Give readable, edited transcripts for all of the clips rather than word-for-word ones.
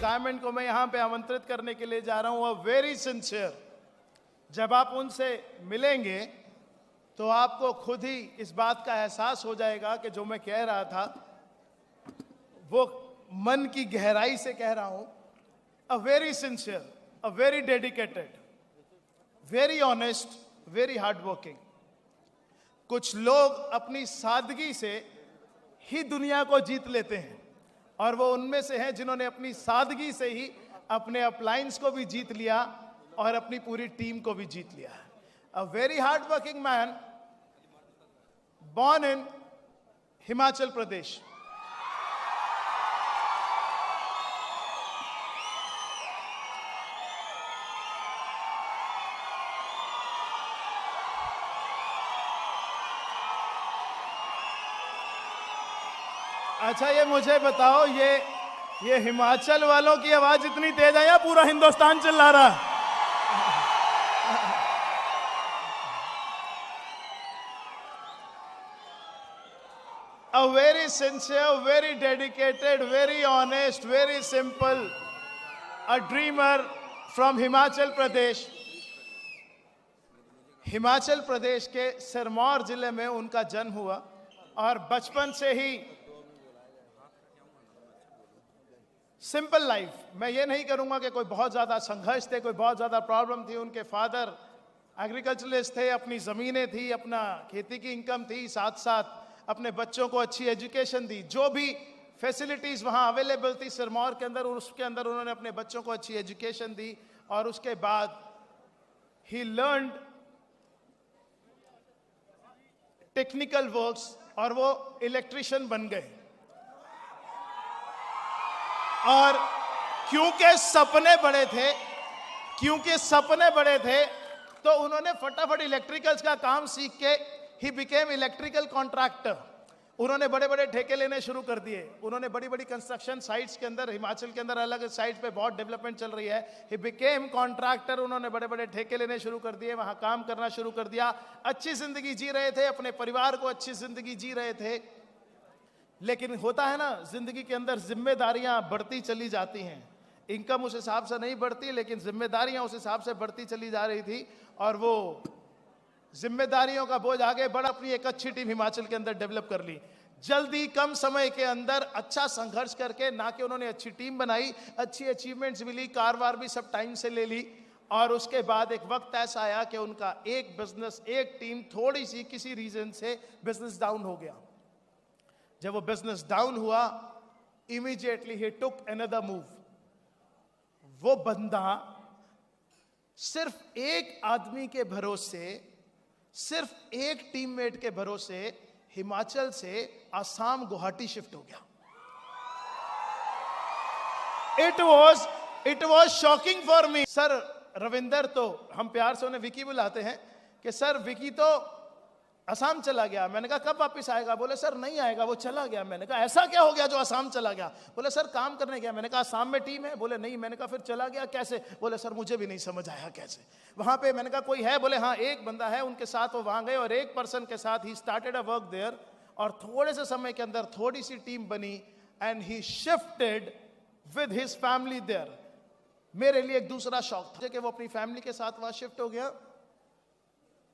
Diamond को मैं यहाँ पे आमंत्रित करने के लिए जा रहा हूँ, वेरी सिंसियर। जब आप उनसे मिलेंगे तो आपको खुद ही इस बात का एहसास हो जाएगा कि जो मैं कह रहा था वो मन की गहराई से कह रहा हूँ। A very sincere, a very dedicated, very honest, very hard working. कुछ लोग अपनी सादगी से ही दुनिया को जीत लेते हैं और वो उनमें से हैं जिन्होंने अपनी सादगी से ही अपने अपलाइंस को भी जीत लिया और अपनी पूरी टीम को भी जीत लिया। A very hard working man, born in Himachal Pradesh. अच्छा ये मुझे बताओ, ये हिमाचल वालों की आवाज इतनी तेज है या पूरा हिंदुस्तान चिल्ला रहा है? A very sincere, very dedicated, very honest, very simple, a dreamer from Himachal Pradesh. Himachal Pradesh के सिरमौर जिले में उनका जन्म हुआ और बचपन से ही सिंपल लाइफ। मैं ये नहीं करूंगा कि कोई बहुत ज्यादा संघर्ष थे, कोई बहुत ज्यादा प्रॉब्लम थी। उनके फादर एग्रीकल्चरलिस्ट थे, अपनी जमीनें थी, अपना खेती की इनकम थी, साथ साथ अपने बच्चों को अच्छी एजुकेशन दी। जो भी फैसिलिटीज वहां अवेलेबल थी सिरमौर के अंदर, उसके अंदर उन्होंने अपने बच्चों को अच्छी एजुकेशन दी और उसके बाद ही लर्नड टेक्निकल वर्क्स और वो इलेक्ट्रिशियन बन गए। और क्योंकि सपने बड़े थे तो उन्होंने फटाफट इलेक्ट्रिकल्स का काम सीख के ही बिकेम इलेक्ट्रिकल कॉन्ट्रैक्टर। उन्होंने बड़े बड़े ठेके लेने शुरू कर दिए। उन्होंने बड़ी बड़ी कंस्ट्रक्शन साइट्स के अंदर, हिमाचल के अंदर अलग साइट्स पे बहुत डेवलपमेंट चल रही है, ही बिकेम कॉन्ट्रैक्टर। उन्होंने बड़े बड़े ठेके लेने शुरू कर दिए, वहां काम करना शुरू कर दिया। अच्छी जिंदगी जी रहे थे, अपने परिवार को अच्छी जिंदगी जी रहे थे। लेकिन होता है ना, जिंदगी के अंदर जिम्मेदारियां बढ़ती चली जाती हैं। इनकम उस हिसाब से नहीं बढ़ती, लेकिन जिम्मेदारियां उस हिसाब से बढ़ती चली जा रही थी और वो जिम्मेदारियों का बोझ आगे बढ़ अपनी एक अच्छी टीम हिमाचल के अंदर डेवलप कर ली। जल्दी कम समय के अंदर अच्छा संघर्ष करके, ना कि उन्होंने अच्छी टीम बनाई, अच्छी अचीवमेंट्स मिली, कारवार भी सब टाइम से ले ली। और उसके बाद एक वक्त ऐसा आया कि उनका एक बिजनेस, एक टीम थोड़ी सी किसी रीजन से बिजनेस डाउन हो गया। जब वो बिजनेस डाउन हुआ, इमीडिएटली ही टुक अनदर मूव। वो बंदा सिर्फ एक आदमी के भरोसे, सिर्फ एक टीममेट के भरोसे हिमाचल से असम गुवाहाटी शिफ्ट हो गया। It was shocking for me. Sir Ravinder, तो हम प्यार से उन्हें विकी बुलाते हैं, कि सर विकी तो असम चला गया। मैंने कहा कब वापस आएगा? बोले सर नहीं आएगा, वो चला गया। मैंने कहा ऐसा क्या हो गया जो असम चला गया? बोले सर काम करने गया। मैंने कहा असम में टीम है? बोले नहीं। मैंने कहा फिर चला गया कैसे? बोले सर मुझे भी नहीं समझ आया कैसे। वहां पे मैंने कहा कोई है? बोले हाँ एक बंदा है, उनके साथ वो वहां गए और एक पर्सन के साथ he started a work there और थोड़े से समय के अंदर थोड़ी सी टीम बनी and he shifted with his family there. मेरे लिए एक दूसरा शौक था कि वो अपनी फैमिली के साथ वहां शिफ्ट हो गया।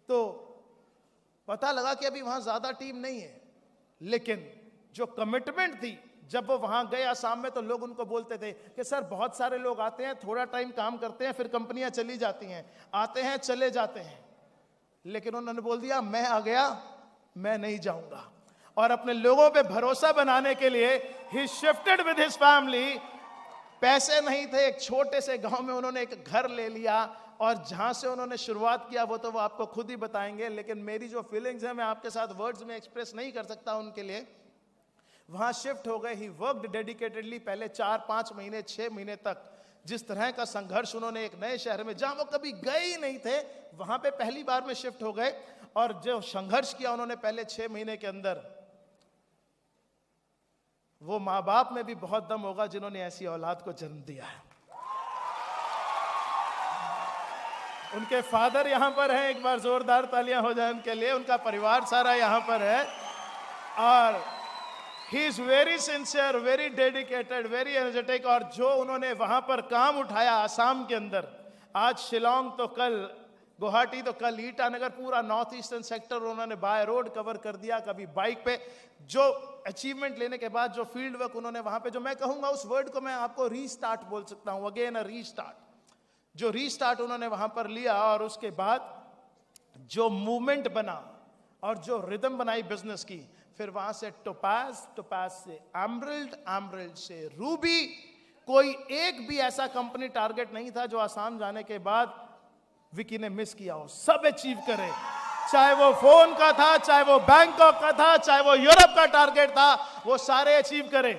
तो पता लगा कि अभी वहां ज्यादा टीम नहीं है, लेकिन जो कमिटमेंट थी, जब वो वहां गए असम में, तो लोग उनको बोलते थे कि सर बहुत सारे लोग आते हैं, थोड़ा टाइम काम करते हैं, फिर कंपनियां चली जाती हैं, आते हैं चले जाते हैं। लेकिन उन्होंने बोल दिया मैं आ गया, मैं नहीं जाऊंगा। और अपने लोगों पे भरोसा बनाने के लिए ही शिफ्टेड विद हिज फैमिली। पैसे नहीं थे, एक छोटे से गांव में उन्होंने एक घर ले लिया और जहां से उन्होंने शुरुआत किया वो तो वो आपको खुद ही बताएंगे। लेकिन मेरी जो फीलिंग्स है मैं आपके साथ वर्ड्स में एक्सप्रेस नहीं कर सकता उनके लिए। वहां शिफ्ट हो गए। He worked dedicatedly. पहले 4-5 महीने 6 महीने तक जिस तरह का संघर्ष उन्होंने एक नए शहर में, जहां वो कभी गए ही नहीं थे, वहां पे पहली बार में शिफ्ट हो गए। और जो संघर्ष किया उन्होंने पहले 6 महीने के अंदर, वो माँ बाप में भी बहुत दम होगा जिन्होंने ऐसी औलाद को जन्म दिया है। उनके फादर यहां पर हैं, एक बार जोरदार तालियां हो जाए उनके लिए। उनका परिवार सारा यहां पर है और ही is very sincere, very dedicated, very energetic. और जो उन्होंने वहां पर काम उठाया आसाम के अंदर, आज शिलोंग तो कल गुवाहाटी तो कल ईटानगर, पूरा नॉर्थ ईस्टर्न सेक्टर उन्होंने बाय रोड कवर कर दिया, कभी बाइक पे। जो अचीवमेंट लेने के बाद जो फील्ड वर्क उन्होंने वहां पे, जो मैं कहूंगा उस वर्ड को मैं आपको रीस्टार्ट बोल सकता हूं, अगेन अ रीस्टार्ट। जो रीस्टार्ट उन्होंने वहां पर लिया और उसके बाद जो मूवमेंट बना और जो रिदम बनाई बिजनेस की, फिर वहां से टोपाज, टोपाज से एमरल्ड, एमरल्ड से रूबी। कोई एक भी ऐसा कंपनी टारगेट नहीं था जो आसाम जाने के बाद विकी ने मिस किया हो, सब अचीव करे। चाहे वो फोन का था, चाहे वो बैंकॉक का था, चाहे वो यूरोप का टारगेट था, वो सारे अचीव करे।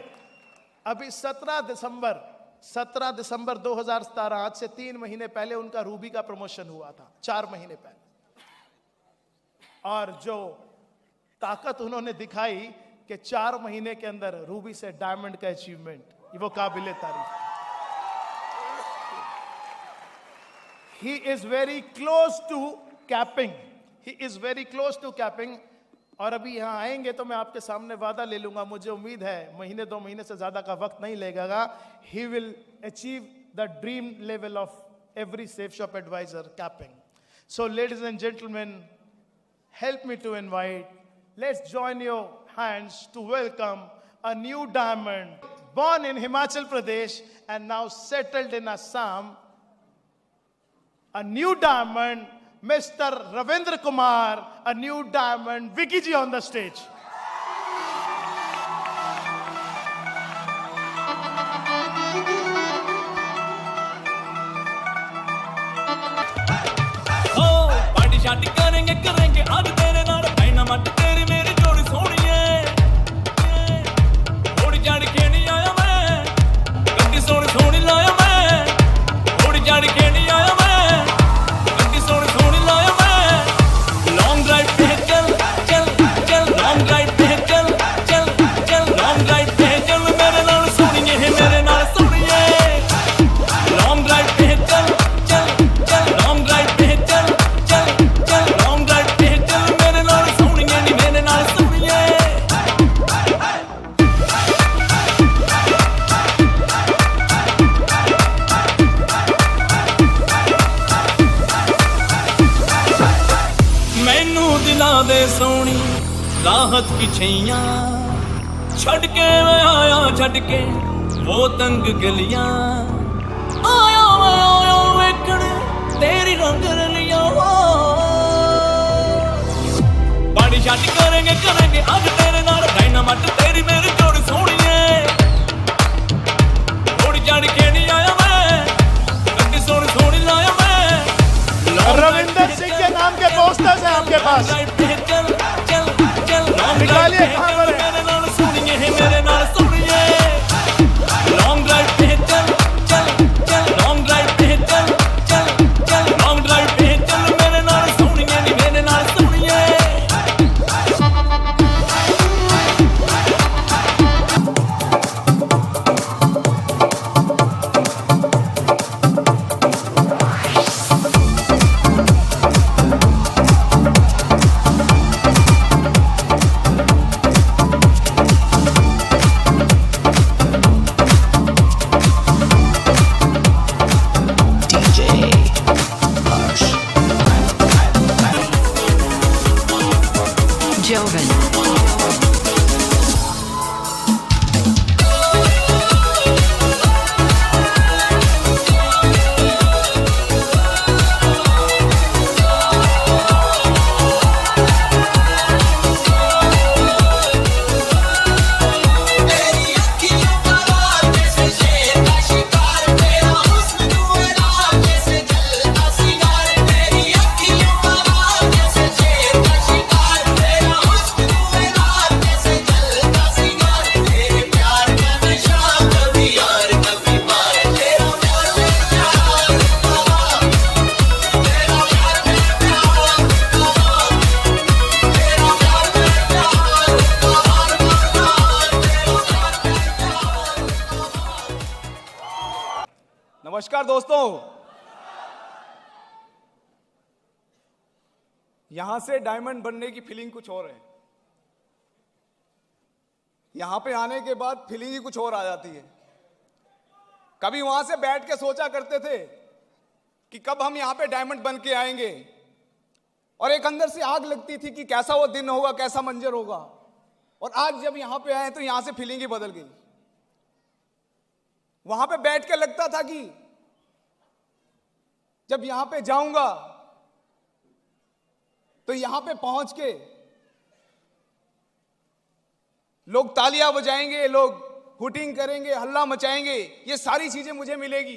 अभी 17 दिसंबर 2017, आज से 3 महीने पहले उनका रूबी का प्रमोशन हुआ था, 4 महीने पहले। और जो ताकत उन्होंने दिखाई कि 4 महीने के अंदर रूबी से डायमंड का अचीवमेंट, वो काबिले तारीफ। He is very close to capping, he is very close to capping. और अभी यहां आएंगे तो मैं आपके सामने वादा ले लूंगा, मुझे उम्मीद है महीने 2 महीने से ज्यादा का वक्त नहीं लगेगा, he will achieve the dream level of every Safe Shop advisor capping. So ladies and gentleman, help me to invite, let's join your hands to welcome a new diamond, born in Himachal Pradesh and now settled in Assam, a new diamond, Mr. Ravindra Kumar, a new diamond, Vicky ji on the stage. शादी करेंगे करेंगे आज तेरे नाल पैना मत तेरी मेरी जोड़ी सोहणीए थोड़ी जड़ के नहीं आया मैं गड्डी सोहनी सोहनी लाया मैं थोड़ी जड़ के नहीं आया मैं गड्डी सोहनी सोहनी लाया मैं लॉन्ग ड्राइव पे चल चल चल लॉन्ग ड्राइव पे चल चल चल लॉन्ग ड्राइव पे चल मेरे नाल सोहणीए मेरे नाल सोहणीए लॉन्ग ड्राइव पे चल चल चल लॉन्ग ड्राइव पे चल सोनी राहत की छैया छड़ के मैं आया छड़ के वो तंग गलियां आया वेखण तेरी रंग रलियां पानी शादी करेंगे करेंगे आज तेरे नाल डायनामाइट तेरी मेरी जोड़ी सोहणीए थोड़ी जड़ के नहीं आया मैं गड्डी सोहनी सोहनी लाया मैं। रविंदर सिंह के नाम के पोस्टर्स हैं आपके पास, निकालिए कहां पर है। मेरे नाल सुनिए मेरे नाल सुनिए लॉन्ग ड्राइव पे चल चल चल लॉन्ग ड्राइव पे चल चल चल लॉन्ग ड्राइव पे चल मेरे नाल सुनिए मेरे नाल सुनिए। नमस्कार दोस्तों, यहां से डायमंड बनने की फीलिंग कुछ और है। यहां पे आने के बाद फीलिंग ही कुछ और आ जाती है। कभी वहां से बैठ के सोचा करते थे कि कब हम यहां पे डायमंड बन के आएंगे, और एक अंदर से आग लगती थी कि कैसा वो दिन होगा, कैसा मंजर होगा। और आज जब यहां पे आए तो यहां से फीलिंग ही बदल गई। वहां पे बैठ के लगता था कि जब यहां पे जाऊंगा तो यहां पे पहुंच के लोग तालियां बजाएंगे, लोग हुटिंग करेंगे, हल्ला मचाएंगे, ये सारी चीजें मुझे मिलेगी।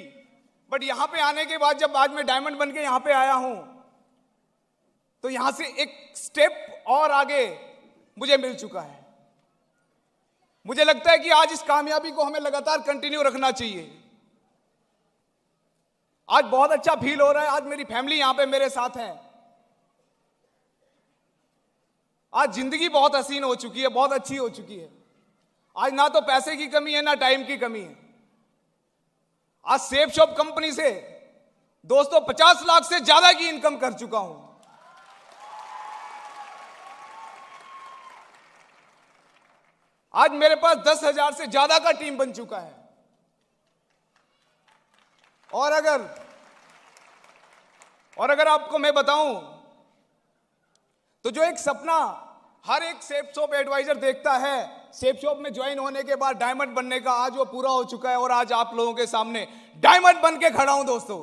बट यहां पे आने के बाद जब आज मैं डायमंड बन के यहां पे आया हूं तो यहां से एक स्टेप और आगे मुझे मिल चुका है। मुझे लगता है कि आज इस कामयाबी को हमें लगातार कंटिन्यू रखना चाहिए। आज बहुत अच्छा फील हो रहा है। आज मेरी फैमिली यहां पे मेरे साथ है। आज जिंदगी बहुत हसीन हो चुकी है, बहुत अच्छी हो चुकी है। आज ना तो पैसे की कमी है, ना टाइम की कमी है। आज सेफ शॉप कंपनी से दोस्तों 50 लाख से ज्यादा की इनकम कर चुका हूं। आज मेरे पास 10,000 से ज्यादा का टीम बन चुका है। और अगर आपको मैं बताऊं तो जो एक सपना हर एक सेफ शॉप एडवाइजर देखता है सेफ शॉप में ज्वाइन होने के बाद डायमंड बनने का, आज वो पूरा हो चुका है। और आज आप लोगों के सामने डायमंड बन के खड़ा हूं दोस्तों।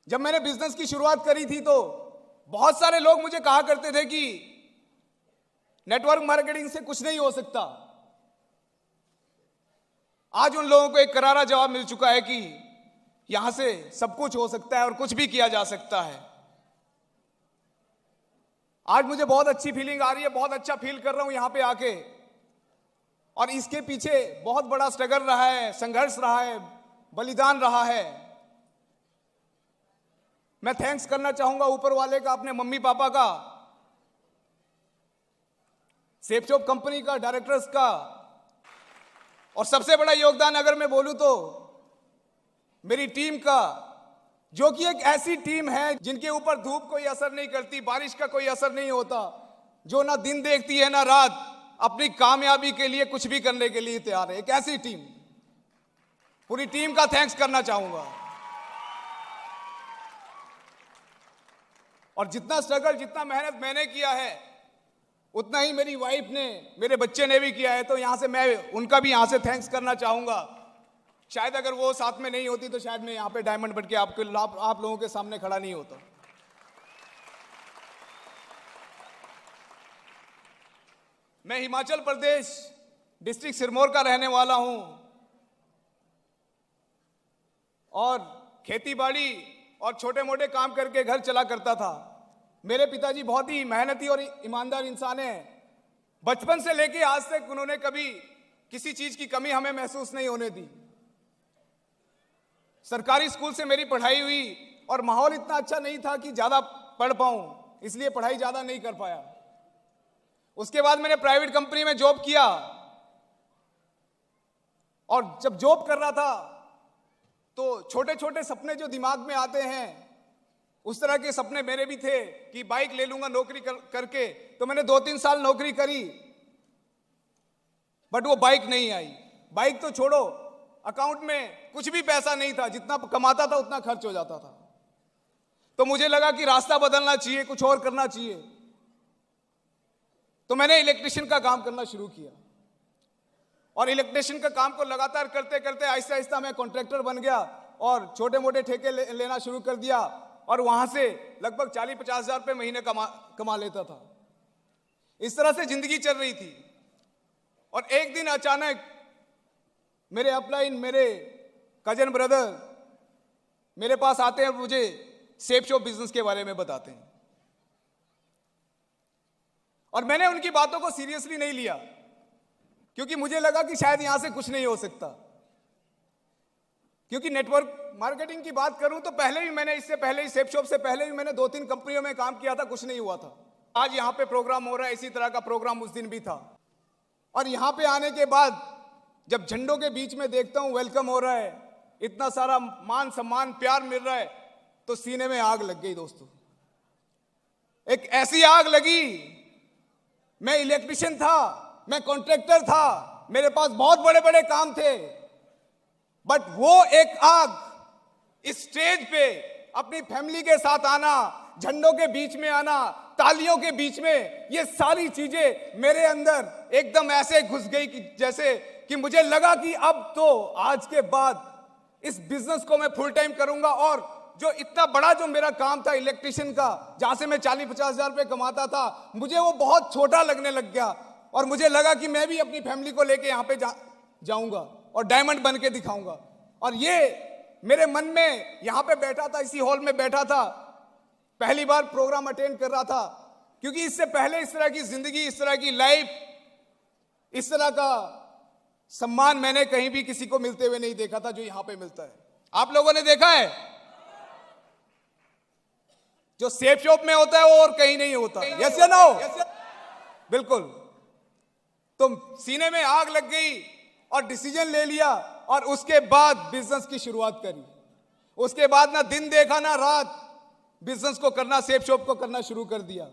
जब मैंने बिजनेस की शुरुआत करी थी तो बहुत सारे लोग मुझे कहा करते थे कि नेटवर्क मार्केटिंग से कुछ नहीं हो सकता। आज उन लोगों को एक करारा जवाब मिल चुका है कि यहां से सब कुछ हो सकता है और कुछ भी किया जा सकता है। आज मुझे बहुत अच्छी फीलिंग आ रही है, बहुत अच्छा फील कर रहा हूं यहां पे आके। और इसके पीछे बहुत बड़ा स्ट्रगल रहा है, संघर्ष रहा है, बलिदान रहा है। मैं थैंक्स करना चाहूंगा ऊपर वाले का, अपने मम्मी पापा का, सेफ शॉप कंपनी का, डायरेक्टर्स का। और सबसे बड़ा योगदान अगर मैं बोलूं तो मेरी टीम का, जो कि एक ऐसी टीम है जिनके ऊपर धूप कोई असर नहीं करती, बारिश का कोई असर नहीं होता, जो ना दिन देखती है ना रात, अपनी कामयाबी के लिए कुछ भी करने के लिए तैयार है। एक ऐसी टीम, पूरी टीम का थैंक्स करना चाहूंगा। और जितना स्ट्रगल, जितना मेहनत मैंने किया है उतना ही मेरी वाइफ ने, मेरे बच्चे ने भी किया है। तो यहां से मैं उनका भी यहां से थैंक्स करना चाहूंगा। शायद अगर वो साथ में नहीं होती तो शायद मैं यहां पे डायमंड बन के आप लोगों के सामने खड़ा नहीं होता। मैं हिमाचल प्रदेश डिस्ट्रिक्ट सिरमौर का रहने वाला हूं और खेती बाड़ी और छोटे मोटे काम करके घर चला करता था। मेरे पिताजी बहुत ही मेहनती और ईमानदार इंसान हैं। बचपन से लेके आज तक उन्होंने कभी किसी चीज की कमी हमें महसूस नहीं होने दी। सरकारी स्कूल से मेरी पढ़ाई हुई और माहौल इतना अच्छा नहीं था कि ज्यादा पढ़ पाऊं, इसलिए पढ़ाई ज्यादा नहीं कर पाया। उसके बाद मैंने प्राइवेट कंपनी में जॉब किया और जब जॉब कर रहा था तो छोटे छोटे सपने जो दिमाग में आते हैं उस तरह के सपने मेरे भी थे कि बाइक ले लूंगा नौकरी करके। तो मैंने 2-3 साल नौकरी करी बट वो बाइक नहीं आई। बाइक तो छोड़ो, अकाउंट में कुछ भी पैसा नहीं था, जितना कमाता था उतना खर्च हो जाता था। तो मुझे लगा कि रास्ता बदलना चाहिए, कुछ और करना चाहिए। तो मैंने इलेक्ट्रिशियन का काम करना शुरू किया और इलेक्ट्रिशियन का काम को लगातार करते करते आहिस्ता आहिस्ता मैं कॉन्ट्रैक्टर बन गया और छोटे मोटे ठेके लेना शुरू कर दिया और वहां से लगभग 40-50 हजार रुपये महीने कमा लेता था। इस तरह से जिंदगी चल रही थी। और एक दिन अचानक मेरे अपलाइन, मेरे कजन ब्रदर मेरे पास आते हैं, मुझे सेफ शॉप बिजनेस के बारे में बताते हैं और मैंने उनकी बातों को सीरियसली नहीं लिया क्योंकि मुझे लगा कि शायद यहां से कुछ नहीं हो सकता। क्योंकि नेटवर्क मार्केटिंग की बात करूं तो पहले भी मैंने, इससे पहले ही सेफ शॉप से पहले भी मैंने 2-3 कंपनियों में काम किया था, कुछ नहीं हुआ था। आज यहां पे प्रोग्राम हो रहा है, इसी तरह का प्रोग्राम उस दिन भी था। और यहां पे आने के बाद जब झंडों के बीच में देखता हूं वेलकम हो रहा है, इतना सारा मान सम्मान प्यार मिल रहा है, तो सीने में आग लग गई दोस्तों। एक ऐसी आग लगी। मैं इलेक्ट्रिशियन था, मैं कॉन्ट्रैक्टर था, मेरे पास बहुत बड़े बड़े काम थे, बट वो एक आग इस स्टेज पे अपनी फैमिली के साथ आना, झंडों के बीच में आना, तालियों के बीच में, ये सारी चीजें मेरे अंदर एकदम ऐसे घुस गई कि जैसे कि मुझे लगा कि अब तो आज के बाद इस बिजनेस को मैं फुल टाइम करूंगा। और जो इतना बड़ा जो मेरा काम था इलेक्ट्रिशियन का, जहां से मैं 40-50 हजार रुपए कमाता था, मुझे वो बहुत छोटा लगने लग गया। और मुझे लगा कि मैं भी अपनी फैमिली को लेके यहां पे जाऊंगा और डायमंड बन के दिखाऊंगा। और ये मेरे मन में यहां पे बैठा था, इसी हॉल में बैठा था, पहली बार प्रोग्राम अटेंड कर रहा था, क्योंकि इससे पहले इस तरह की जिंदगी, इस तरह की लाइफ, इस तरह का सम्मान मैंने कहीं भी किसी को मिलते हुए नहीं देखा था जो यहां पे मिलता है। आप लोगों ने देखा है? जो सेफ शॉप में होता है वो और कहीं नहीं होता। यस या नो? बिल्कुल। तो सीने में आग लग गई और डिसीजन ले लिया और उसके बाद बिजनेस की शुरुआत करी। उसके बाद ना दिन देखा ना रात, बिजनेस को करना, सेफ शॉप को करना शुरू कर दिया।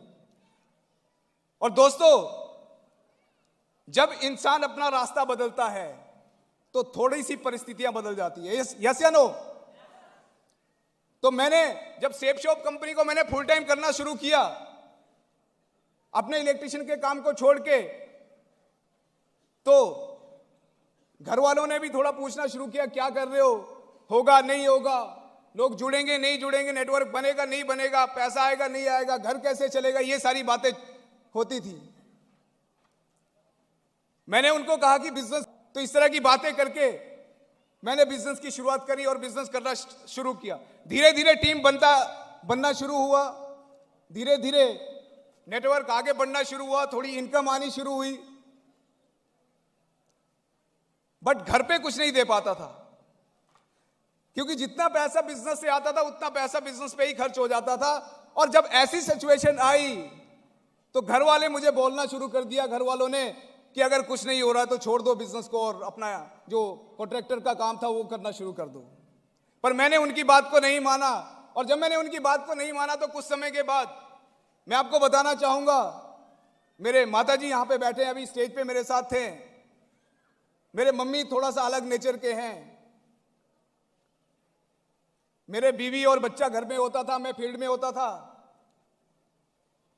और दोस्तों, जब इंसान अपना रास्ता बदलता है तो थोड़ी सी परिस्थितियां बदल जाती है। यस या नो? तो मैंने जब सेफ शॉप कंपनी को मैंने फुल टाइम करना शुरू किया, अपने इलेक्ट्रिशियन के काम को छोड़ के, तो घर वालों ने भी थोड़ा पूछना शुरू किया, क्या कर रहे हो, होगा नहीं होगा, लोग जुड़ेंगे नहीं जुड़ेंगे, नेटवर्क बनेगा नहीं बनेगा, पैसा आएगा नहीं आएगा, घर कैसे चलेगा, ये सारी बातें होती थी। मैंने उनको कहा कि बिजनेस, तो इस तरह की बातें करके मैंने बिजनेस की शुरुआत करी और बिजनेस करना शुरू किया। धीरे धीरे टीम बनना शुरू हुआ, धीरे धीरे नेटवर्क आगे बढ़ना शुरू हुआ, थोड़ी इनकम आनी शुरू हुई, बट घर पे कुछ नहीं दे पाता था, क्योंकि जितना पैसा बिजनेस से आता था उतना पैसा बिजनेस पे ही खर्च हो जाता था। और जब ऐसी सिचुएशन आई तो घर वाले मुझे बोलना शुरू कर दिया, घर वालों ने, कि अगर कुछ नहीं हो रहा है तो छोड़ दो बिजनेस को और अपना जो कॉन्ट्रैक्टर का काम था वो करना शुरू कर दो। पर मैंने उनकी बात को नहीं माना। और जब मैंने उनकी बात को नहीं माना तो कुछ समय के बाद, मैं आपको बताना चाहूंगा, मेरे माताजी यहां पे बैठे हैं, अभी स्टेज पे मेरे साथ थे। मेरे मम्मी थोड़ा सा अलग नेचर के हैं। मेरे बीवी और बच्चा घर में होता था, मैं फील्ड में होता था,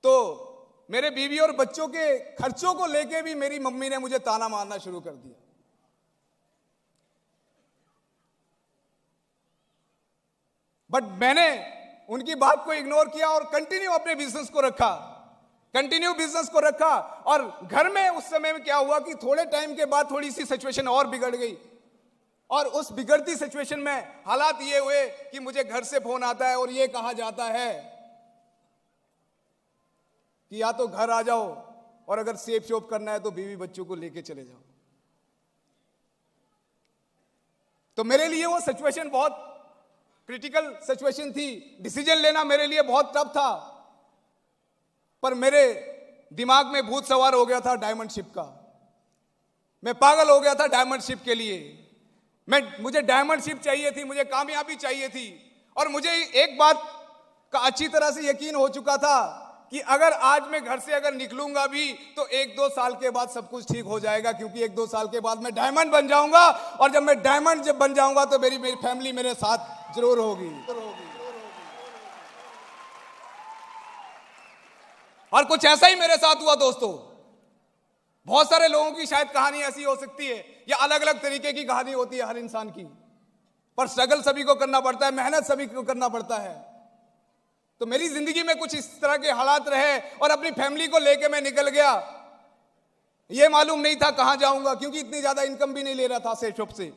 तो मेरे बीवी और बच्चों के खर्चों को लेके भी मेरी मम्मी ने मुझे ताना मारना शुरू कर दिया। बट मैंने उनकी बात को इग्नोर किया और कंटिन्यू अपने बिजनेस को रखा, कंटिन्यू बिजनेस को रखा। और घर में उस समय में क्या हुआ कि थोड़े टाइम के बाद थोड़ी सी सिचुएशन और बिगड़ गई। और उस बिगड़ती सिचुएशन में हालात ये हुए कि मुझे घर से फोन आता है और ये कहा जाता है कि या तो घर आ जाओ और अगर सेफ शॉप करना है तो बीवी बच्चों को लेके चले जाओ। तो मेरे लिए वो सिचुएशन बहुत क्रिटिकल सिचुएशन थी। डिसीजन लेना मेरे लिए बहुत टफ था। पर मेरे दिमाग में भूत सवार हो गया था डायमंड शिप का। मैं पागल हो गया था डायमंड शिप के लिए। मुझे डायमंड शिप चाहिए थी, मुझे कामयाबी चाहिए थी। और मुझे एक बात का अच्छी तरह से यकीन हो चुका था कि अगर आज मैं घर से अगर निकलूंगा भी तो 1-2 साल के बाद सब कुछ ठीक हो जाएगा, क्योंकि 1-2 साल के बाद मैं डायमंड बन जाऊंगा। और जब मैं डायमंड बन जाऊंगा तो मेरी फैमिली मेरे साथ जरूर होगी। और कुछ ऐसा ही मेरे साथ हुआ दोस्तों। बहुत सारे लोगों की शायद कहानी ऐसी हो सकती है, या अलग अलग तरीके की कहानी होती है हर इंसान की, पर स्ट्रगल सभी को करना पड़ता है, मेहनत सभी को करना पड़ता है। तो मेरी जिंदगी में कुछ इस तरह के हालात रहे और अपनी फैमिली को लेके मैं निकल गया। ये मालूम नहीं था कहां जाऊंगा, क्योंकि इतनी ज्यादा इनकम भी नहीं ले रहा था सेफ शॉप से।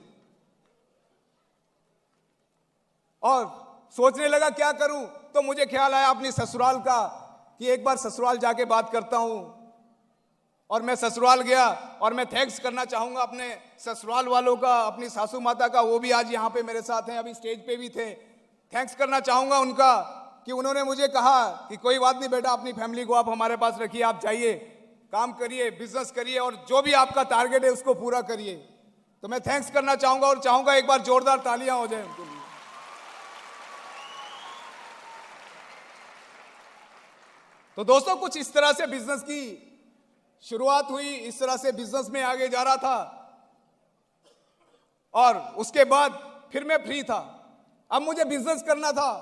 और सोचने लगा क्या करूं, तो मुझे ख्याल आया अपनी ससुराल का कि एक बार ससुराल जाके बात करता हूं। और मैं ससुराल गया और मैं थैंक्स करना चाहूंगा अपने ससुराल वालों का, अपनी सासू माता का, वो भी आज यहाँ पे मेरे साथ हैं, अभी स्टेज पे भी थे। थैंक्स करना चाहूंगा उनका कि उन्होंने मुझे कहा कि कोई बात नहीं बेटा, अपनी फैमिली को आप हमारे पास रखिए, आप जाइए, काम करिए, बिजनेस करिए और जो भी आपका टारगेट है उसको पूरा करिए। तो मैं थैंक्स करना चाहूंगा और चाहूंगा एक बार जोरदार तालियां हो जाए उनके लिए। तो दोस्तों कुछ इस तरह से बिजनेस की शुरुआत हुई, इस तरह से बिजनेस में आगे जा रहा था। और उसके बाद फिर मैं फ्री था, अब मुझे बिजनेस करना था,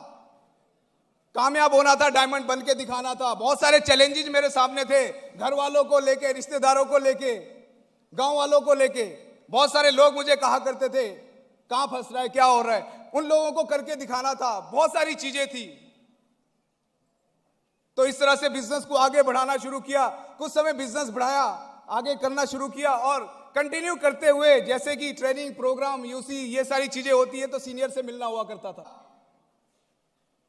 कामयाब होना था, डायमंड बन के दिखाना था। बहुत सारे चैलेंजेस मेरे सामने थे, घर वालों को लेके, रिश्तेदारों को लेके, गांव वालों को लेके। बहुत सारे लोग मुझे कहा करते थे कहां फंस रहा है, क्या हो रहा है, उन लोगों को करके दिखाना था। बहुत सारी चीजें थी। तो इस तरह से बिजनेस को आगे बढ़ाना शुरू किया। कुछ समय बिजनेस बढ़ाया, आगे करना शुरू किया और कंटिन्यू करते हुए, जैसे कि ट्रेनिंग प्रोग्राम, यूसी, ये सारी चीजें होती है तो सीनियर से मिलना हुआ करता था।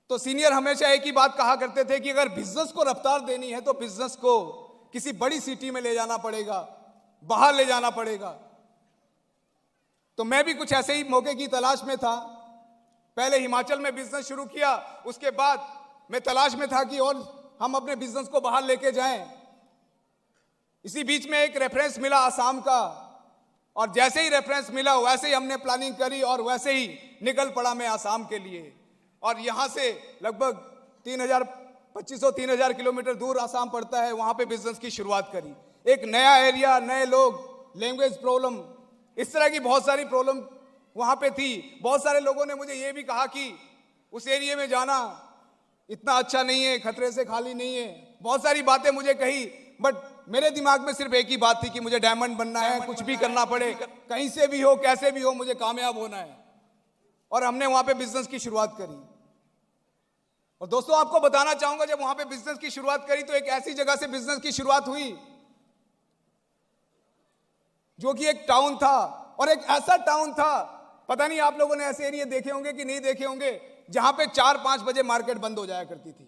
तो सीनियर हमेशा एक ही बात कहा करते थे कि अगर बिजनेस को रफ्तार देनी है तो बिजनेस को किसी बड़ी सिटी में ले जाना पड़ेगा, बाहर ले जाना पड़ेगा। तो मैं भी कुछ ऐसे ही मौके की तलाश में था। पहले हिमाचल में बिजनेस शुरू किया, उसके बाद मैं तलाश में था कि और हम अपने बिजनेस को बाहर लेके जाएं। इसी बीच में एक रेफरेंस मिला आसाम का, और जैसे ही रेफरेंस मिला वैसे ही हमने प्लानिंग करी और वैसे ही निकल पड़ा मैं आसाम के लिए। और यहां से लगभग 2500-3000 किलोमीटर दूर आसाम पड़ता है, वहां पे बिजनेस की शुरुआत करी। एक नया एरिया, नए लोग, लैंग्वेज प्रॉब्लम, इस तरह की बहुत सारी प्रॉब्लम वहां पे थी। बहुत सारे लोगों ने मुझे ये भी कहा कि उस एरिया में जाना इतना अच्छा नहीं है, खतरे से खाली नहीं है। बहुत सारी बातें मुझे कही, बट मेरे दिमाग में सिर्फ एक ही बात थी कि मुझे डायमंड बनना है, कुछ भी करना पड़े, कहीं से भी हो, कैसे भी हो, मुझे कामयाब होना है। और हमने वहां पे बिजनेस की शुरुआत करी। और दोस्तों आपको बताना चाहूंगा, जब वहां पे बिजनेस की शुरुआत करी तो एक ऐसी जगह से बिजनेस की शुरुआत हुई जो कि एक टाउन था, और एक ऐसा टाउन था, पता नहीं आप लोगों ने ऐसे एरिया देखे होंगे कि नहीं देखे होंगे, जहां पे 4-5 बजे मार्केट बंद हो जाया करती थी,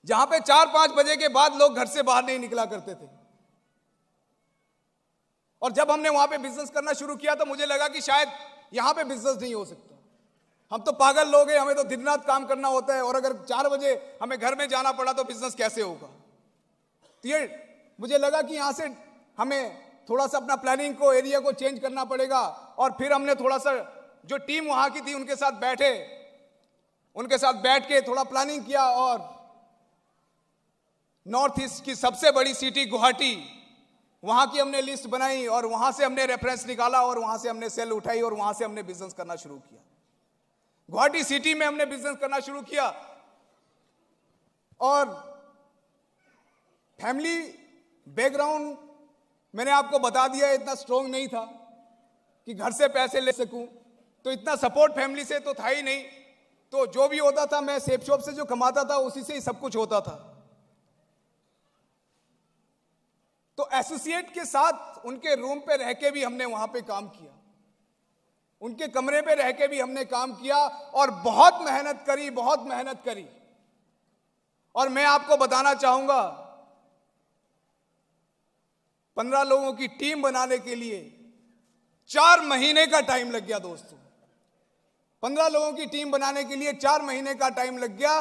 जहां पे 4-5 बजे के बाद लोग घर से बाहर नहीं निकला करते थे। और जब हमने वहां पे बिजनेस करना शुरू किया तो मुझे लगा कि शायद यहां पे बिजनेस नहीं हो सकता, हम तो पागल लोग हैं, हमें तो दिन रात काम करना होता है, और अगर 4 बजे हमें घर में जाना पड़ा तो बिजनेस कैसे होगा। तो ये मुझे लगा कि यहां से हमें थोड़ा सा अपना प्लानिंग को, एरिया को चेंज करना पड़ेगा। और फिर हमने थोड़ा सा, जो टीम वहां की थी उनके साथ बैठे, उनके साथ बैठ के थोड़ा प्लानिंग किया, और नॉर्थ ईस्ट की सबसे बड़ी सिटी गुवाहाटी, वहां की हमने लिस्ट बनाई, और वहां से हमने रेफरेंस निकाला, और वहां से हमने सेल उठाई, और वहां से हमने बिजनेस करना शुरू किया। गुवाहाटी सिटी में हमने बिजनेस करना शुरू किया। और फैमिली बैकग्राउंड मैंने आपको बता दिया, इतना स्ट्रॉन्ग नहीं था कि घर से पैसे ले सकूं, तो इतना सपोर्ट फैमिली से तो था ही नहीं। तो जो भी होता था, मैं सेफ शॉप से जो कमाता था उसी से ही सब कुछ होता था। तो एसोसिएट के साथ उनके रूम पे रह के भी हमने वहां पे काम किया, उनके कमरे पे रह के भी हमने काम किया, और बहुत मेहनत करी, बहुत मेहनत करी। और मैं आपको बताना चाहूंगा, 15 लोगों की टीम बनाने के लिए 4 महीने का टाइम लग गया दोस्तों। 15 लोगों की टीम बनाने के लिए 4 महीने का टाइम लग गया।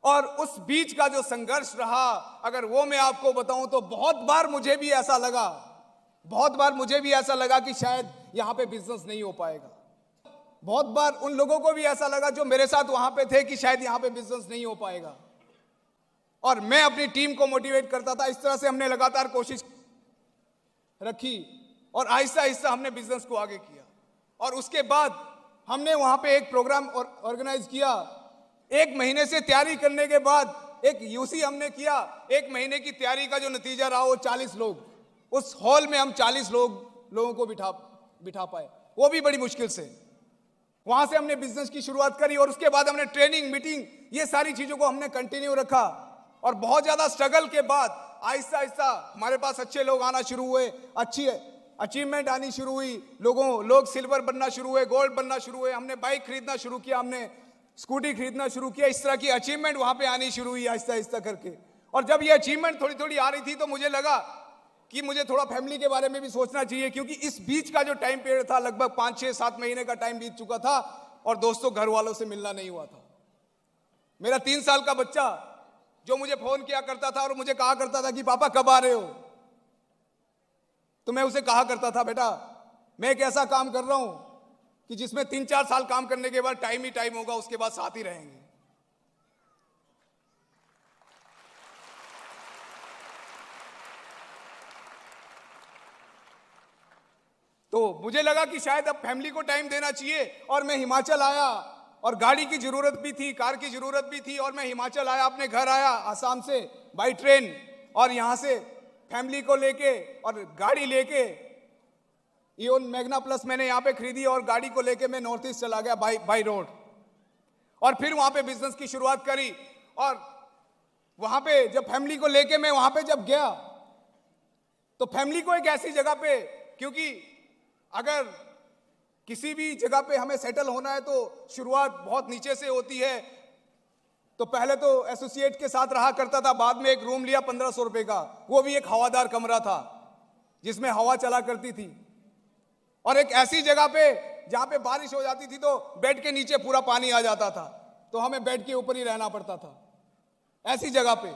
और उस बीच का जो संघर्ष रहा, अगर वो मैं आपको बताऊं तो बहुत बार मुझे भी ऐसा लगा कि शायद यहां पे बिजनेस नहीं हो पाएगा। बहुत बार उन लोगों को भी ऐसा लगा जो मेरे साथ वहां पे थे कि शायद यहां पे बिजनेस नहीं हो पाएगा। और मैं अपनी टीम को मोटिवेट करता था। इस तरह से हमने लगातार कोशिश रखी, और आहिस्ता आहिस्ता हमने बिजनेस को आगे किया। और उसके बाद हमने वहां पे एक प्रोग्राम ऑर्गेनाइज किया। 1 महीने से तैयारी करने के बाद एक यूसी हमने किया। 1 महीने की तैयारी का जो नतीजा रहा वो 40 लोग, उस हॉल में हम 40 लोगों को बिठा पाए, वो भी बड़ी मुश्किल से। वहां से हमने बिजनेस की शुरुआत करी, और उसके बाद हमने ट्रेनिंग, मीटिंग, ये सारी चीजों को हमने कंटिन्यू रखा। और बहुत ज्यादा स्ट्रगल के बाद आहिस्ता आहिस्ता हमारे पास अच्छे लोग आना शुरू हुए, अच्छी अचीवमेंट आनी शुरू हुई। लोग सिल्वर बनना शुरू हुए, गोल्ड बनना शुरू हुए। हमने बाइक खरीदना शुरू किया, हमने स्कूटी खरीदना शुरू किया। इस तरह की अचीवमेंट वहां पे आनी शुरू हुई आहिस्ता आहिस्ता करके। और जब ये अचीवमेंट थोड़ी थोड़ी आ रही थी तो मुझे लगा कि मुझे थोड़ा फैमिली के बारे में भी सोचना चाहिए, क्योंकि इस बीच का जो टाइम पीरियड था, लगभग 5, 6, 7 महीने का टाइम बीत चुका था, और दोस्तों घर वालों से मिलना नहीं हुआ था। मेरा 3 साल का बच्चा जो मुझे फोन किया करता था और मुझे कहा करता था कि पापा कब आ रहे हो, तो मैं उसे कहा करता था, बेटा मैं एक ऐसा काम कर रहा हूं कि जिसमें 3-4 साल काम करने के बाद टाइम ही टाइम होगा, उसके बाद साथ ही रहेंगे। तो मुझे लगा कि शायद अब फैमिली को टाइम देना चाहिए, और मैं हिमाचल आया, और गाड़ी की जरूरत भी थी, कार की जरूरत भी थी, और मैं हिमाचल आया, अपने घर आया आसाम से बाई ट्रेन, और यहाँ से फैमिली को लेके और गाड़ी लेके इओन मैग्ना प्लस मैंने यहाँ पे खरीदी, और गाड़ी को लेके मैं नॉर्थ ईस्ट चला गया बाई रोड, और फिर वहां पे बिजनेस की शुरुआत करी। और वहां पे जब फैमिली को लेके मैं वहां पे जब गया, तो फैमिली को एक ऐसी जगह पे, क्योंकि अगर किसी भी जगह पे हमें सेटल होना है तो शुरुआत बहुत नीचे से होती है। तो पहले तो एसोसिएट के साथ रहा करता था, बाद में एक रूम लिया 1500 रुपए का, वो भी एक हवादार कमरा था जिसमें हवा चला करती थी, और एक ऐसी जगह पे जहां पे बारिश हो जाती थी तो बेड के नीचे पूरा पानी आ जाता था, तो हमें बेड के ऊपर ही रहना पड़ता था। ऐसी जगह पे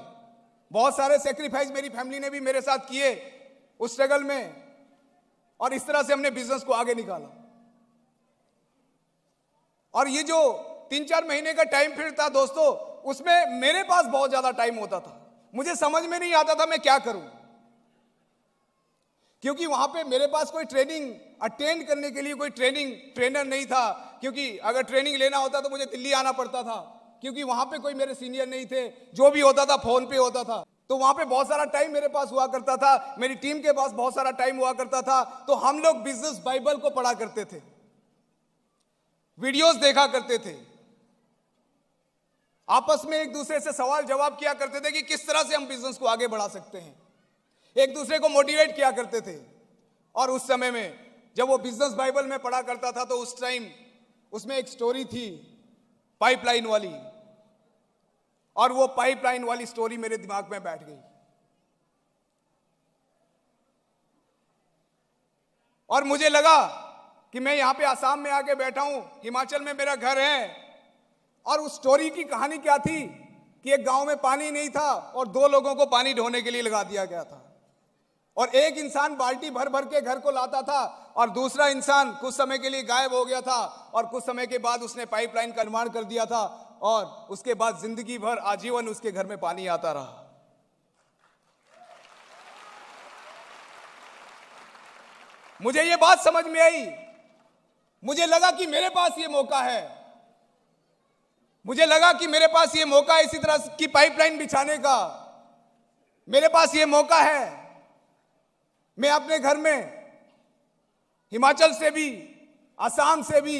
बहुत सारे सेक्रीफाइस मेरी फैमिली ने भी मेरे साथ किए उस स्ट्रगल में, और इस तरह से हमने बिजनेस को आगे निकाला। और ये जो 3-4 महीने का टाइम पीरियड था दोस्तों, उसमें मेरे पास बहुत ज्यादा टाइम होता था, मुझे समझ में नहीं आता था मैं क्या करूं, क्योंकि वहां पे मेरे पास कोई ट्रेनिंग अटेंड करने के लिए कोई ट्रेनर नहीं था, क्योंकि अगर ट्रेनिंग लेना होता तो मुझे दिल्ली आना पड़ता था, क्योंकि वहां पे कोई मेरे सीनियर नहीं थे, जो भी होता था फोन पे होता था। तो वहां पे बहुत सारा टाइम मेरे पास हुआ करता था, मेरी टीम के पास बहुत सारा टाइम हुआ करता था, तो हम लोग बिजनेस बाइबल को पढ़ा करते थे, वीडियोस देखा करते थे, आपस में एक दूसरे से सवाल जवाब किया करते थे कि किस तरह से हम बिजनेस को आगे बढ़ा सकते हैं, एक दूसरे को मोटिवेट किया करते थे। और उस समय में जब वो बिजनेस बाइबल में पढ़ा करता था, तो उस टाइम उसमें एक स्टोरी थी पाइपलाइन वाली, और वो पाइपलाइन वाली स्टोरी मेरे दिमाग में बैठ गई, और मुझे लगा कि मैं यहां पे आसाम में आके बैठा हूं, हिमाचल में मेरा घर है, और उस स्टोरी की कहानी क्या थी कि एक गांव में पानी नहीं था और 2 लोगों को पानी ढोने के लिए लगा दिया गया था, और एक इंसान बाल्टी भर भर के घर को लाता था, और दूसरा इंसान कुछ समय के लिए गायब हो गया था, और कुछ समय के बाद उसने पाइपलाइन का निर्माण कर दिया था, और उसके बाद जिंदगी भर आजीवन उसके घर में पानी आता रहा। मुझे ये बात समझ में आई, मुझे लगा कि मेरे पास ये मौका है, मुझे लगा कि मेरे पास ये मौका है इसी तरह की पाइपलाइन बिछाने का, मेरे पास ये मौका है, मैं अपने घर में हिमाचल से भी, आसाम से भी,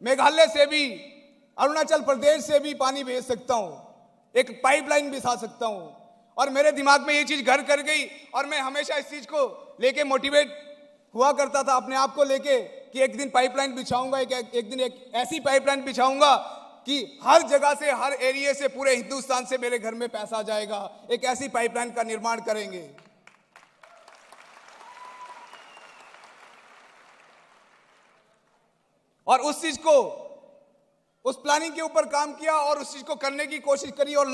मेघालय से भी, अरुणाचल प्रदेश से भी पानी भेज सकता हूं, एक पाइपलाइन बिछा सकता हूं। और मेरे दिमाग में ये चीज घर कर गई, और मैं हमेशा इस चीज को लेके मोटिवेट हुआ करता था अपने आप को लेके कि एक दिन पाइपलाइन बिछाऊंगा, एक दिन एक ऐसी पाइपलाइन बिछाऊंगा कि हर जगह से, हर एरिया से, पूरे हिंदुस्तान से मेरे घर में पैसा जाएगा, एक ऐसी पाइपलाइन का निर्माण करेंगे। और उस चीज को, उस प्लानिंग के ऊपर काम किया, और उस चीज को करने की कोशिश करी, और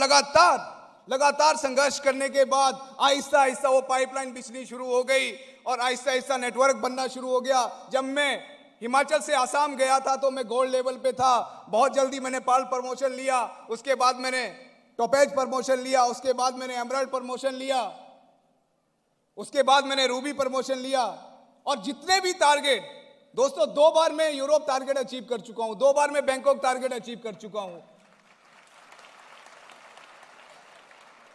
लगातार संघर्ष करने के बाद आहिस्ता आहिस्ता वो पाइपलाइन बिछनी शुरू हो गई, और आहिस्ता आहिस्ता नेटवर्क बनना शुरू हो गया। जब मैं हिमाचल से आसाम गया था तो मैं गोल्ड लेवल पे था, बहुत जल्दी मैंने पाल प्रमोशन लिया, उसके बाद मैंने टॉपेज प्रमोशन लिया, उसके बाद मैंने एमराल्ड प्रमोशन लिया, उसके बाद मैंने रूबी प्रमोशन लिया। और जितने भी टारगेट दोस्तों, 2 बार मैं यूरोप टारगेट अचीव कर चुका हूं, 2 बार मैं बैंकॉक टारगेट अचीव कर चुका हूं,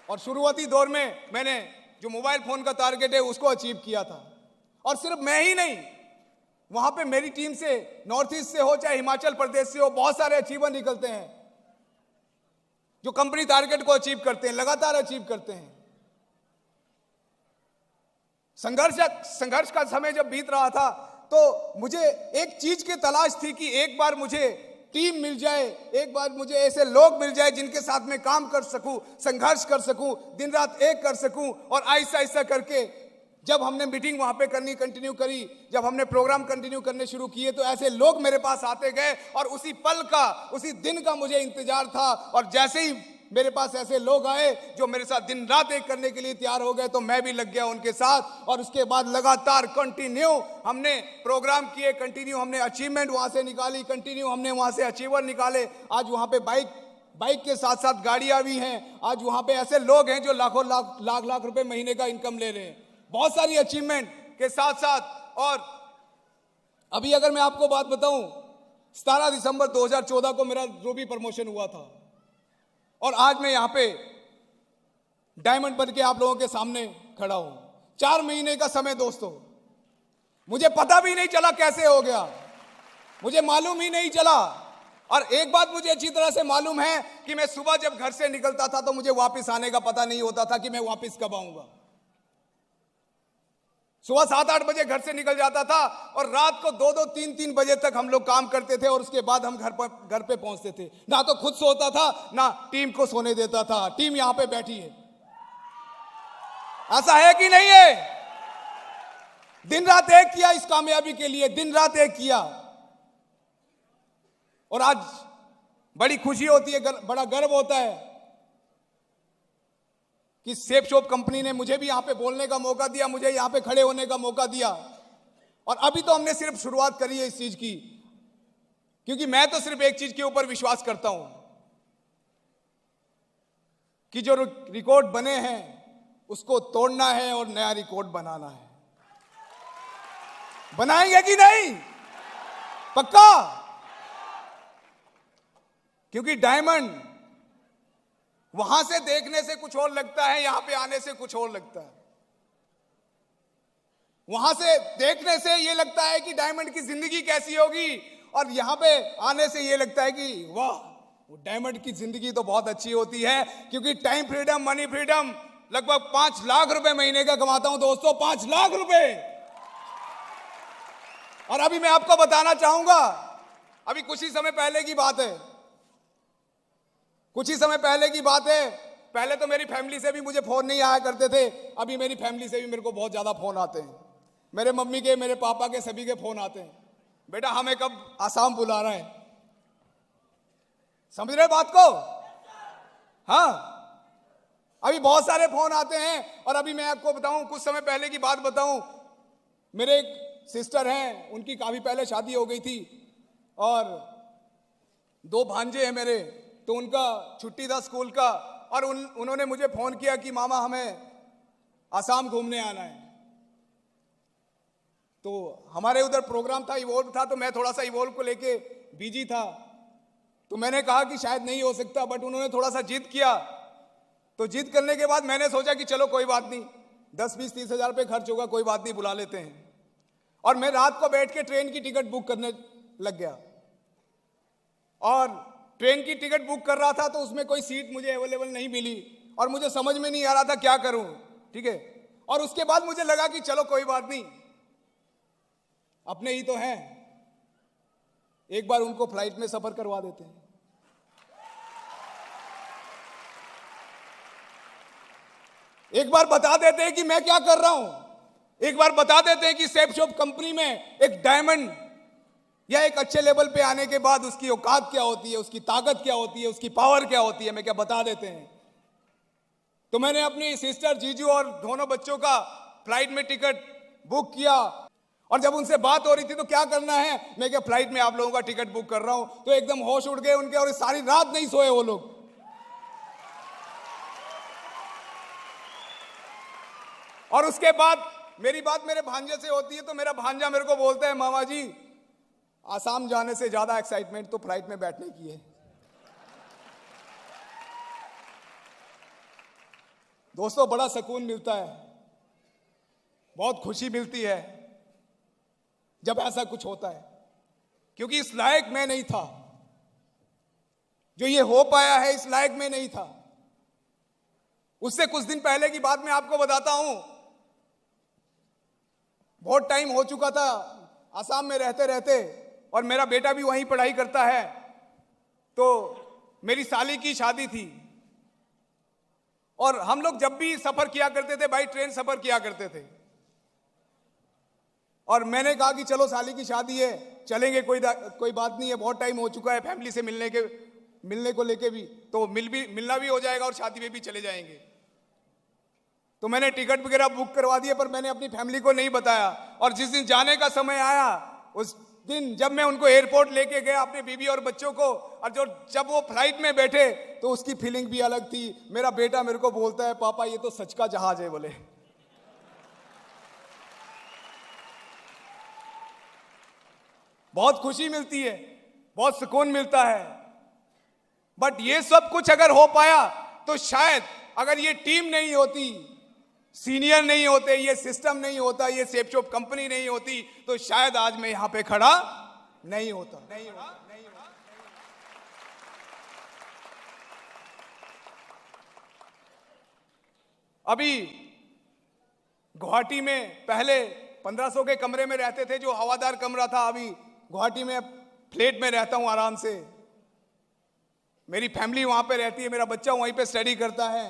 और शुरुआती दौर में मैंने जो मोबाइल फोन का टारगेट है उसको अचीव किया था। और सिर्फ मैं ही नहीं, वहां पे मेरी टीम से, नॉर्थ ईस्ट से हो चाहे हिमाचल प्रदेश से हो, बहुत सारे अचीवर निकलते हैं जो कंपनी टारगेट को अचीव करते हैं, लगातार अचीव करते हैं। संघर्ष का समय जब बीत रहा था तो मुझे एक चीज की तलाश थी कि एक बार मुझे टीम मिल जाए, एक बार मुझे ऐसे लोग मिल जाए जिनके साथ मैं काम कर सकूं, संघर्ष कर सकूं, दिन रात एक कर सकूं। और आहिस्ता आहिस्ता करके जब हमने मीटिंग वहां पे करनी कंटिन्यू करी, जब हमने प्रोग्राम कंटिन्यू करने शुरू किए, तो ऐसे लोग मेरे पास आते गए, और उसी पल का, उसी दिन का मुझे इंतजार था। और जैसे ही मेरे पास ऐसे लोग आए जो मेरे साथ दिन रात एक करने के लिए तैयार हो गए, तो मैं भी लग गया उनके साथ। और उसके बाद लगातार कंटिन्यू हमने प्रोग्राम किए, कंटिन्यू हमने अचीवमेंट वहां से निकाली, कंटिन्यू हमने वहां से अचीवर निकाले। आज वहां पे बाइक के साथ साथ गाड़ियां भी हैं। आज वहां पे ऐसे लोग हैं जो लाखों लाख रुपए महीने का इनकम ले रहे हैं, बहुत सारी अचीवमेंट के साथ साथ। और अभी अगर मैं आपको बात बताऊं, 17 दिसंबर 2014 को मेरा जो भी प्रमोशन हुआ था, और आज मैं यहां पे डायमंड बन के आप लोगों के सामने खड़ा हूं। 4 महीने का समय दोस्तों, मुझे पता भी नहीं चला कैसे हो गया, मुझे मालूम ही नहीं चला। और एक बात मुझे अच्छी तरह से मालूम है कि मैं सुबह जब घर से निकलता था तो मुझे वापस आने का पता नहीं होता था कि मैं वापस कब आऊंगा। सुबह 7-8 बजे घर से निकल जाता था और रात को 2-2, 3-3 बजे तक हम लोग काम करते थे, और उसके बाद हम घर पे पहुंचते थे। ना तो खुद सोता था, ना टीम को सोने देता था। टीम यहां पे बैठी है, ऐसा है कि नहीं है? दिन रात एक किया इस कामयाबी के लिए, दिन रात एक किया। और आज बड़ी खुशी होती है, बड़ा गर्व होता है कि सेफ शॉप कंपनी ने मुझे भी यहां पे बोलने का मौका दिया, मुझे यहां पे खड़े होने का मौका दिया। और अभी तो हमने सिर्फ शुरुआत करी है इस चीज की, क्योंकि मैं तो सिर्फ एक चीज के ऊपर विश्वास करता हूं कि जो रिकॉर्ड बने हैं उसको तोड़ना है और नया रिकॉर्ड बनाना है। बनाएंगे कि नहीं? पक्का? क्योंकि डायमंड वहां से देखने से कुछ और लगता है, यहां पे आने से कुछ और लगता है। वहां से देखने से ये लगता है कि डायमंड की जिंदगी कैसी होगी, और यहां पे आने से ये लगता है कि वाह, वो डायमंड की जिंदगी तो बहुत अच्छी होती है। क्योंकि टाइम फ्रीडम, मनी फ्रीडम, लगभग 5 लाख रुपए महीने का कमाता हूं दोस्तों, 5 लाख रुपए। और अभी मैं आपको बताना चाहूंगा, अभी कुछ ही समय पहले की बात है, कुछ ही समय पहले की बात है। पहले तो मेरी फैमिली से भी मुझे फोन नहीं आया करते थे, अभी मेरी फैमिली से भी मेरे को बहुत ज्यादा फोन आते हैं। मेरे मम्मी के, मेरे पापा के, सभी के फोन आते हैं, बेटा हमें कब आसाम बुला रहा है। समझ रहे बात को? हाँ, अभी बहुत सारे फोन आते हैं। और अभी मैं आपको बताऊं, कुछ समय पहले की बात बताऊं, मेरे एक सिस्टर हैं, उनकी काफी पहले शादी हो गई थी, और 2 भांजे हैं मेरे। तो उनका छुट्टी था स्कूल का, और उन्होंने मुझे फोन किया कि मामा हमें आसाम घूमने आना है। तो हमारे उधर प्रोग्राम था, इवोल्व था, तो मैं थोड़ा सा इवोल्व को लेके बिजी था। तो मैंने कहा कि शायद नहीं हो सकता, बट उन्होंने थोड़ा सा जिद किया। तो जिद करने के बाद मैंने सोचा कि चलो कोई बात नहीं, 10, 20, 30 हजार रुपये खर्च होगा, कोई बात नहीं, बुला लेते हैं। और मैं रात को बैठ के ट्रेन की टिकट बुक करने लग गया, और ट्रेन की टिकट बुक कर रहा था तो उसमें कोई सीट मुझे अवेलेबल नहीं मिली, और मुझे समझ में नहीं आ रहा था क्या करूं, ठीक है। और उसके बाद मुझे लगा कि चलो कोई बात नहीं, अपने ही तो हैं, एक बार उनको फ्लाइट में सफर करवा देते हैं। एक बार बता देते हैं कि मैं क्या कर रहा हूं, एक बार बता देते हैं कि सेफ शॉप कंपनी में एक डायमंड या एक अच्छे लेवल पे आने के बाद उसकी औकात क्या होती है, उसकी ताकत क्या होती है, उसकी पावर क्या होती है, मैं क्या बता देते हैं। तो मैंने अपनी सिस्टर, जीजू और दोनों बच्चों का फ्लाइट में टिकट बुक किया, और जब उनसे बात हो रही थी तो क्या करना है, मैं क्या फ्लाइट में आप लोगों का टिकट बुक कर रहा हूं, तो एकदम होश उड़ गए उनके, और सारी रात नहीं सोए वो लोग। और उसके बाद मेरी बात मेरे भांजे से होती है, तो मेरा भांजा मेरे को बोलता है, मामा जी आसाम जाने से ज्यादा एक्साइटमेंट तो फ्लाइट में बैठने की है। दोस्तों बड़ा सुकून मिलता है, बहुत खुशी मिलती है जब ऐसा कुछ होता है, क्योंकि इस लायक मैं नहीं था, जो ये हो पाया है इस लायक में नहीं था। उससे कुछ दिन पहले की बात मैं आपको बताता हूं। बहुत टाइम हो चुका था आसाम में रहते रहते, और मेरा बेटा भी वहीं पढ़ाई करता है। तो मेरी साली की शादी थी, और हम लोग जब भी सफर किया करते थे, बाई ट्रेन सफर किया करते थे। और मैंने कहा कि चलो साली की शादी है, चलेंगे, कोई बात नहीं है, बहुत टाइम हो चुका है फैमिली से मिलने को लेके भी, तो मिलना भी हो जाएगा और शादी में भी चले जाएंगे। तो मैंने टिकट वगैरह बुक करवा दिए, पर मैंने अपनी फैमिली को नहीं बताया। और जिस दिन जाने का समय आया, उस दिन जब मैं उनको एयरपोर्ट लेके गया अपने बीवी और बच्चों को, और जब वो फ्लाइट में बैठे तो उसकी फीलिंग भी अलग थी। मेरा बेटा मेरे को बोलता है, पापा ये तो सच का जहाज है, बोले। बहुत खुशी मिलती है, बहुत सुकून मिलता है। बट ये सब कुछ अगर हो पाया तो शायद अगर ये टीम नहीं होती, सीनियर नहीं होते, ये सिस्टम नहीं होता, ये सेपशॉप कंपनी नहीं होती, तो शायद आज मैं यहां पे खड़ा नहीं होता। अभी गुवाहाटी में पहले 1500 के कमरे में रहते थे, जो हवादार कमरा था। अभी गुवाहाटी में फ्लैट में रहता हूं आराम से। मेरी फैमिली वहां पे रहती है, मेरा बच्चा वहीं पे स्टडी करता है,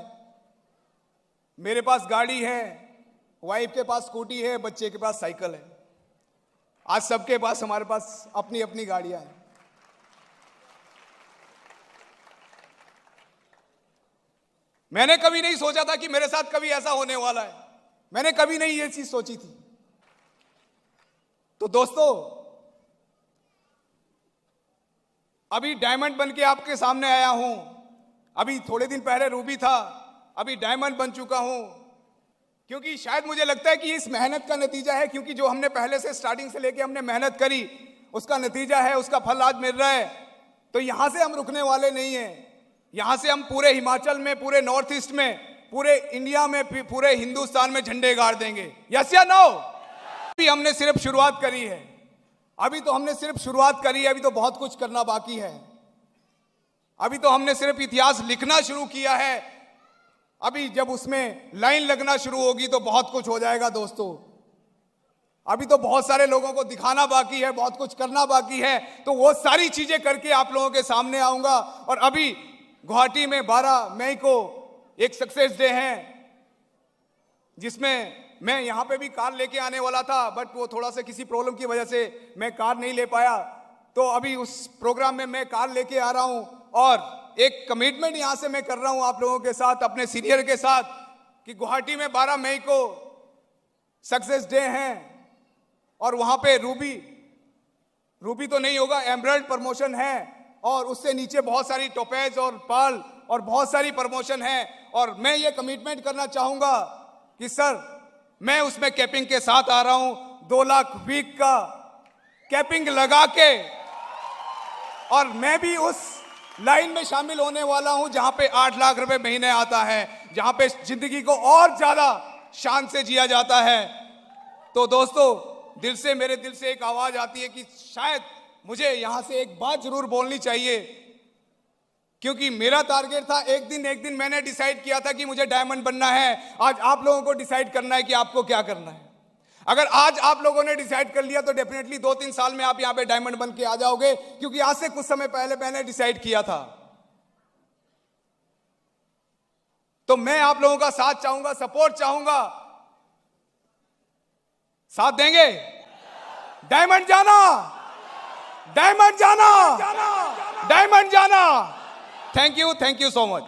मेरे पास गाड़ी है, वाइफ के पास स्कूटी है, बच्चे के पास साइकिल है। आज सबके पास, हमारे पास अपनी अपनी गाड़ियां हैं। मैंने कभी नहीं सोचा था कि मेरे साथ कभी ऐसा होने वाला है। मैंने कभी नहीं ये चीज सोची थी। तो दोस्तों, अभी डायमंड बन के आपके सामने आया हूं। अभी थोड़े दिन पहले रूबी था, अभी डायमंड बन चुका हूं। क्योंकि शायद मुझे लगता है कि इस मेहनत का नतीजा है, क्योंकि जो हमने पहले से स्टार्टिंग से लेके हमने मेहनत करी, उसका नतीजा है, उसका फल आज मिल रहा है। तो यहां से हम रुकने वाले नहीं हैं। यहां से हम पूरे हिमाचल में, पूरे नॉर्थ ईस्ट में, पूरे इंडिया में, पूरे हिंदुस्तान में झंडे गाड़ देंगे। यस या नो? अभी हमने सिर्फ शुरुआत करी है। अभी तो हमने सिर्फ शुरुआत करी है, अभी तो बहुत कुछ करना बाकी है। अभी तो हमने सिर्फ इतिहास लिखना शुरू किया है। अभी जब उसमें लाइन लगना शुरू होगी तो बहुत कुछ हो जाएगा दोस्तों। अभी तो बहुत सारे लोगों को दिखाना बाकी है, बहुत कुछ करना बाकी है। तो वो सारी चीजें करके आप लोगों के सामने आऊंगा। और अभी गुवाहाटी में 12 मई को एक सक्सेस डे है, जिसमें मैं यहां पे भी कार लेके आने वाला था, बट वो थोड़ा सा किसी प्रॉब्लम की वजह से मैं कार नहीं ले पाया। तो अभी उस प्रोग्राम में मैं कार लेके आ रहा हूं और एक कमिटमेंट यहां से मैं कर रहा हूं आप लोगों के साथ, अपने सीनियर के साथ, कि गुवाहाटी में 12 मई को सक्सेस डे है और वहां पे रूबी तो नहीं होगा, एमरल्ड प्रमोशन है, और उससे नीचे बहुत सारी टोपेज और पर्ल और बहुत सारी प्रमोशन है। और मैं ये कमिटमेंट करना चाहूंगा कि सर, मैं उसमें कैपिंग के साथ आ रहा हूं। 2 लाख वीक का कैपिंग लगा के, और मैं भी उस लाइन में शामिल होने वाला हूं जहां पे 8 लाख रुपए महीने आता है, जहां पे जिंदगी को और ज्यादा शान से जिया जाता है। तो दोस्तों, मेरे दिल से एक आवाज आती है कि शायद मुझे यहां से एक बात जरूर बोलनी चाहिए, क्योंकि मेरा टारगेट था, एक दिन मैंने डिसाइड किया था कि मुझे डायमंड बनना है। आज आप लोगों को डिसाइड करना है कि आपको क्या करना है। अगर आज आप लोगों ने डिसाइड कर लिया तो डेफिनेटली 2-3 साल में आप यहां पे डायमंड बन के आ जाओगे, क्योंकि आज से कुछ समय पहले मैंने डिसाइड किया था। तो मैं आप लोगों का साथ चाहूंगा, सपोर्ट चाहूंगा। साथ देंगे? डायमंड जाना, डायमंड जाना, डायमंड जाना। Thank you so much.